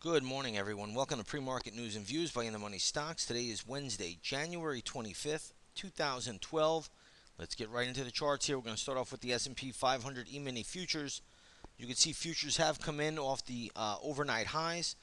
Good morning, everyone. Welcome to Pre-Market News and Views by In the Money Stocks. Today is Wednesday, January 25th, 2012. Let's get right into the charts here. We're going to start off with the S&P 500 E-mini futures. You can see futures have come in off the overnight highs,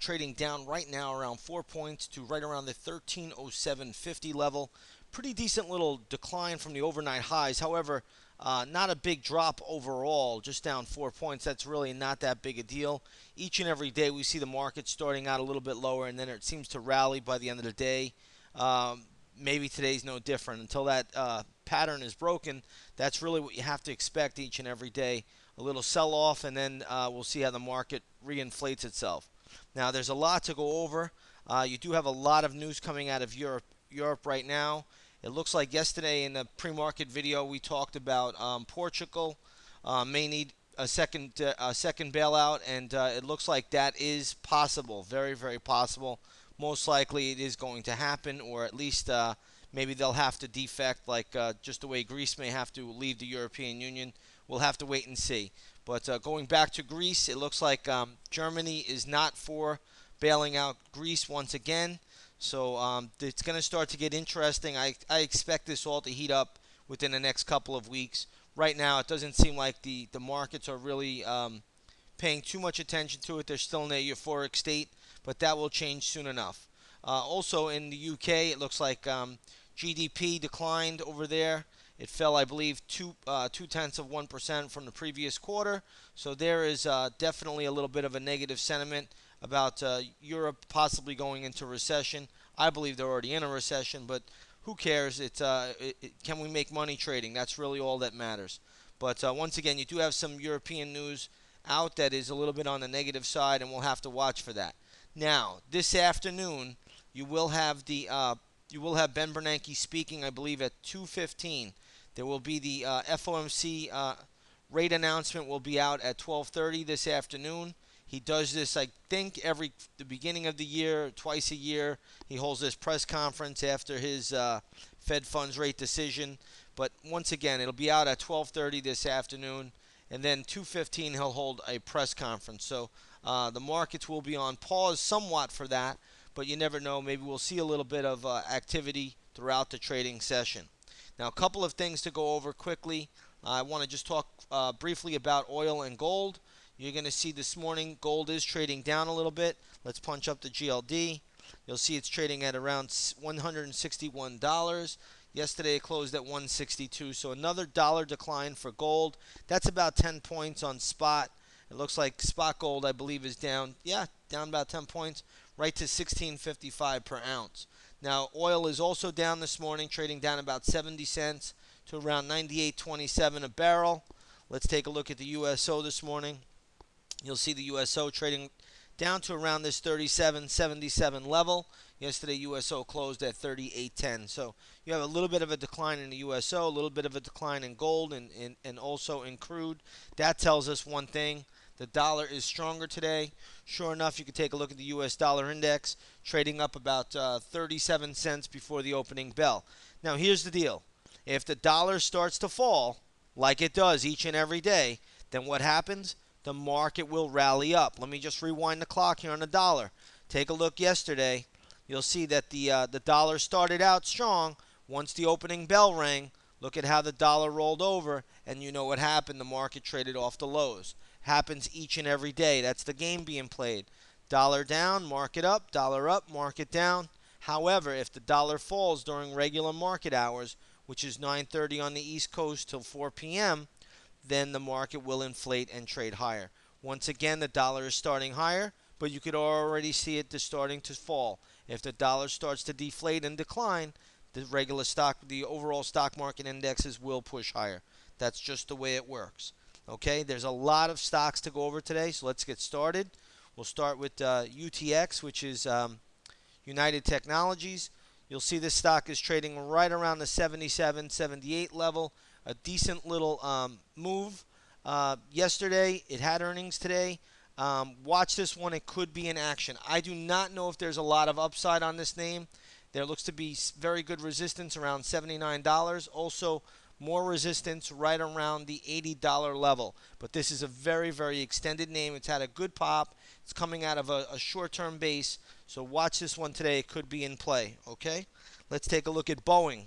trading down right now around 4 points to right around the 1307.50 level. Pretty decent little decline from the overnight highs. However, not a big drop overall, just down 4 points. That's really not that big a deal. Each and every day we see the market starting out a little bit lower, and then it seems to rally by the end of the day. Maybe today's no different. Until that pattern is broken, that's really what you have to expect each and every day. A little sell-off, and then we'll see how the market reinflates itself. Now, there's a lot to go over. You do have a lot of news coming out of Europe right now. It looks like yesterday in the pre-market video we talked about Portugal may need a second bailout, and it looks like that is possible, very very possible. Most likely it is going to happen, or at least maybe they'll have to defect, like just the way Greece may have to leave the European Union. We'll have to wait and see. But going back to Greece, it looks like Germany is not for bailing out Greece once again. So it's going to start to get interesting. I expect this all to heat up within the next couple of weeks. Right now, it doesn't seem like the markets are really paying too much attention to it. They're still in a euphoric state, but that will change soon enough. Also, in the UK, it looks like GDP declined over there. It fell, I believe, 0.2% from the previous quarter. So there is definitely a little bit of a negative sentiment about Europe possibly going into recession. I believe they're already in a recession, but who cares? Can we make money trading? That's really all that matters. But once again, you do have some European news out that is a little bit on the negative side, and we'll have to watch for that. Now, this afternoon, you will have Ben Bernanke speaking, I believe, at 2:15. There will be the FOMC rate announcement will be out at 12:30 this afternoon. He does this, I think, the beginning of the year, twice a year. He holds this press conference after his Fed funds rate decision. But once again, it'll be out at 12:30 this afternoon, and then 2:15 he'll hold a press conference. So the markets will be on pause somewhat for that, but you never know. Maybe we'll see a little bit of activity throughout the trading session. Now, a couple of things to go over quickly. I want to just talk briefly about oil and gold. You're going to see this morning gold is trading down a little bit. Let's punch up the GLD. You'll see it's trading at around $161. Yesterday it closed at 162, so another dollar decline for gold. That's about 10 points on spot. It looks like spot gold, I believe, is down. Yeah, down about 10 points, right to 16.55 per ounce. Now, oil is also down this morning, trading down about 70 cents to around 98.27 a barrel. Let's take a look at the USO this morning. You'll see the USO trading down to around this 37.77 level. Yesterday, USO closed at 38.10. So you have a little bit of a decline in the USO, a little bit of a decline in gold, and also in crude. That tells us one thing. The dollar is stronger today. Sure enough, you can take a look at the U.S. dollar index, trading up about 37 cents before the opening bell. Now, here's the deal. If the dollar starts to fall, like it does each and every day, then what happens? The market will rally up. Let me just rewind the clock here on the dollar. Take a look yesterday. You'll see that the dollar started out strong. Once the opening bell rang, look at how the dollar rolled over, and you know what happened. The market traded off the lows. Happens each and every day. That's the game being played. Dollar down, market up. Dollar up, market down. However, if the dollar falls during regular market hours, which is 9:30 on the East Coast till 4 p.m., then the market will inflate and trade higher. Once again, the dollar is starting higher, but you could already see it starting to fall. If the dollar starts to deflate and decline, the overall stock market indexes will push higher. That's just the way it works. Okay, there's a lot of stocks to go over today, so let's get started. We'll start with UTX, which is United Technologies. You'll see this stock is trading right around the 77, 78 level. A decent little move yesterday. It had earnings today. Watch this one. It could be in action. I do not know if there's a lot of upside on this name. There looks to be very good resistance around $79. Also, more resistance right around the $80 level. But this is a very, very extended name. It's had a good pop. It's coming out of a short-term base. So watch this one today. It could be in play. Okay? Let's take a look at Boeing.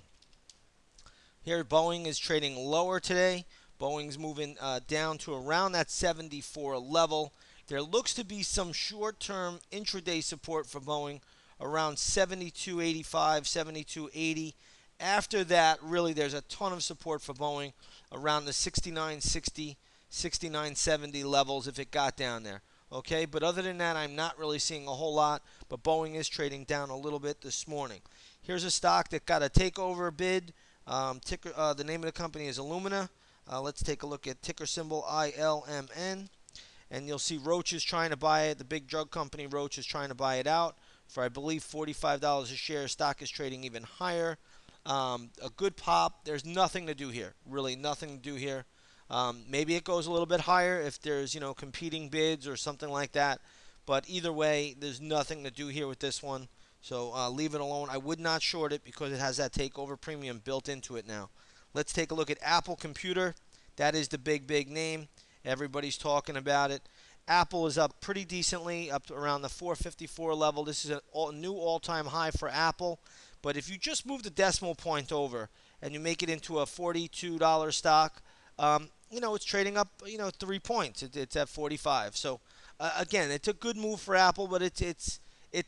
Here, Boeing is trading lower today. Boeing's moving down to around that 74 level. There looks to be some short-term intraday support for Boeing around 72.85, 72.80. After that, really, there's a ton of support for Boeing around the 69.60, 69.70 levels if it got down there. Okay, but other than that, I'm not really seeing a whole lot. But Boeing is trading down a little bit this morning. Here's a stock that got a takeover bid. The name of the company is Illumina. Let's take a look at ticker symbol ILMN. And you'll see Roche is trying to buy it. The big drug company Roche is trying to buy it out for, I believe, $45 a share. Stock is trading even higher. A good pop. There's nothing to do here. Really nothing to do here. Maybe it goes a little bit higher if there's, competing bids or something like that. But either way, there's nothing to do here with this one. So leave it alone. I would not short it because it has that takeover premium built into it now. Let's take a look at Apple Computer. That is the big, big name. Everybody's talking about it. Apple is up pretty decently, up to around the 454 level. This is a new all-time high for Apple. But if you just move the decimal point over and you make it into a $42 stock, it's trading up, 3 points. It's at 45. So, again, it's a good move for Apple, but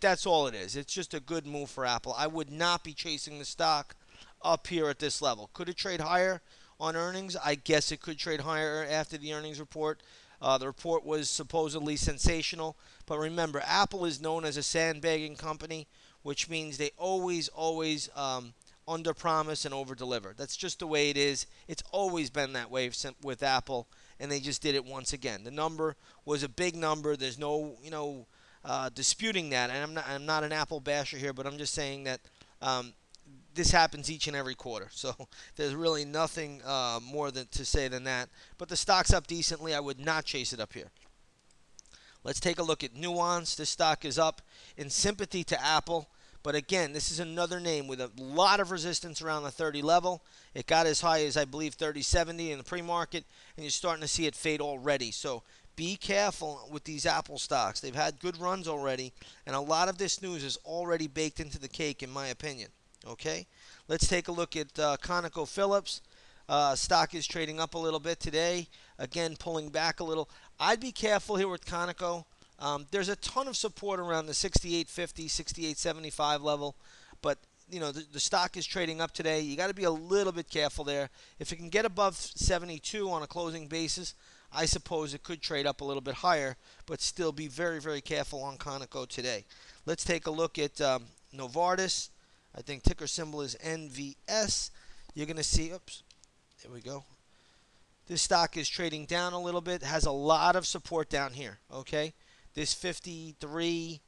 that's all it is. It's just a good move for Apple. I would not be chasing the stock up here at this level. Could it trade higher on earnings? I guess it could trade higher after the earnings report. The report was supposedly sensational. But remember, Apple is known as a sandbagging company, which means they always under-promise and over-deliver. That's just the way it is. It's always been that way with Apple, and they just did it once again. The number was a big number. There's no, disputing that. And I'm not an Apple basher here, but I'm just saying that this happens each and every quarter. So there's really nothing more to say than that. But the stock's up decently. I would not chase it up here. Let's take a look at Nuance. This stock is up in sympathy to Apple. But again, this is another name with a lot of resistance around the 30 level. It got as high as, I believe, 30.70 in the pre-market, and you're starting to see it fade already. So be careful with these Apple stocks. They've had good runs already, and a lot of this news is already baked into the cake, in my opinion. Okay? Let's take a look at ConocoPhillips. Stock is trading up a little bit today. Again, pulling back a little. I'd be careful here with Conoco. There's a ton of support around the 68.50, 68.75 level, but the stock is trading up today. You got to be a little bit careful there. If it can get above 72 on a closing basis, I suppose it could trade up a little bit higher, but still be very, very careful on Conoco today. Let's take a look at Novartis. I think ticker symbol is NVS. You're going to see, oops, there we go. This stock is trading down a little bit, has a lot of support down here, okay? This 53.80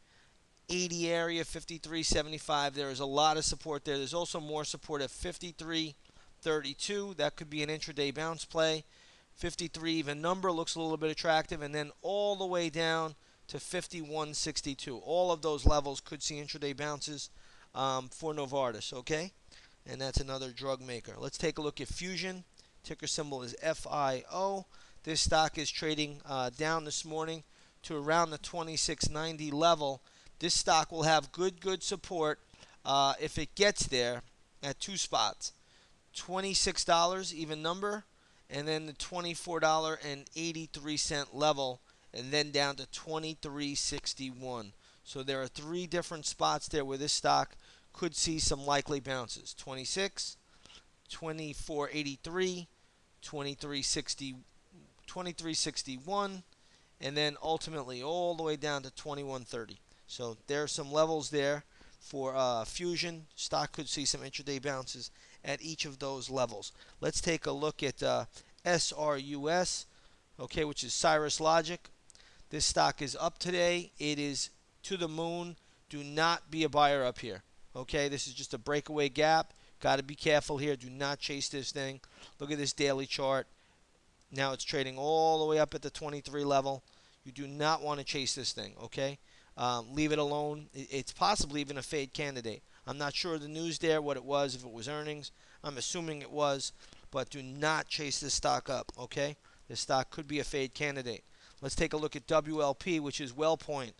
area, 53.75, there is a lot of support there. There's also more support at 53.32. That could be an intraday bounce play. 53 even number looks a little bit attractive, and then all the way down to 51.62. All of those levels could see intraday bounces for Novartis, okay? And that's another drug maker. Let's take a look at Fusion. Ticker symbol is FIO. This stock is trading down this morning to around the 26.90 level. This stock will have good support if it gets there at two spots. $26 even number, and then the $24.83 level, and then down to $23.61. So there are three different spots there where this stock could see some likely bounces. 26, 24.83, 23.61, and then ultimately all the way down to 21.30. So there are some levels there for Fusion. Stock could see some intraday bounces at each of those levels. Let's take a look at SRUS, okay, which is Cirrus Logic. This stock is up today. It is to the moon. Do not be a buyer up here. Okay, this is just a breakaway gap. Got to be careful here. Do not chase this thing. Look at this daily chart. Now it's trading all the way up at the 23 level. You do not want to chase this thing, okay? Leave it alone. It's possibly even a fade candidate. I'm not sure of the news there, what it was, if it was earnings. I'm assuming it was. but do not chase this stock up, okay? This stock could be a fade candidate. Let's take a look at WLP, which is WellPoint.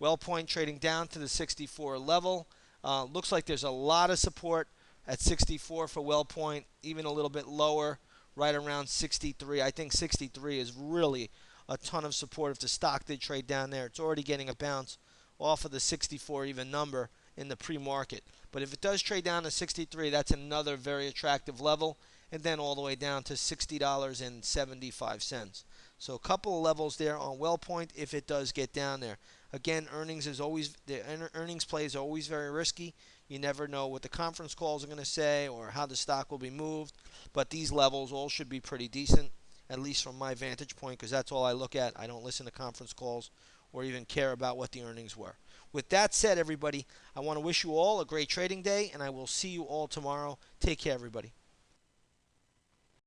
WellPoint trading down to the 64 level. Looks like there's a lot of support at 64 for WellPoint, even a little bit lower, right around 63. I think 63 is really a ton of support if the stock did trade down there. It's already getting a bounce off of the 64 even number in the pre-market. But if it does trade down to 63, that's another very attractive level, and then all the way down to $60.75. So a couple of levels there on WellPoint if it does get down there. Again, the earnings plays are always very risky. You never know what the conference calls are going to say or how the stock will be moved. But these levels all should be pretty decent, at least from my vantage point, because that's all I look at. I don't listen to conference calls or even care about what the earnings were. With that said, everybody, I want to wish you all a great trading day, and I will see you all tomorrow. Take care, everybody.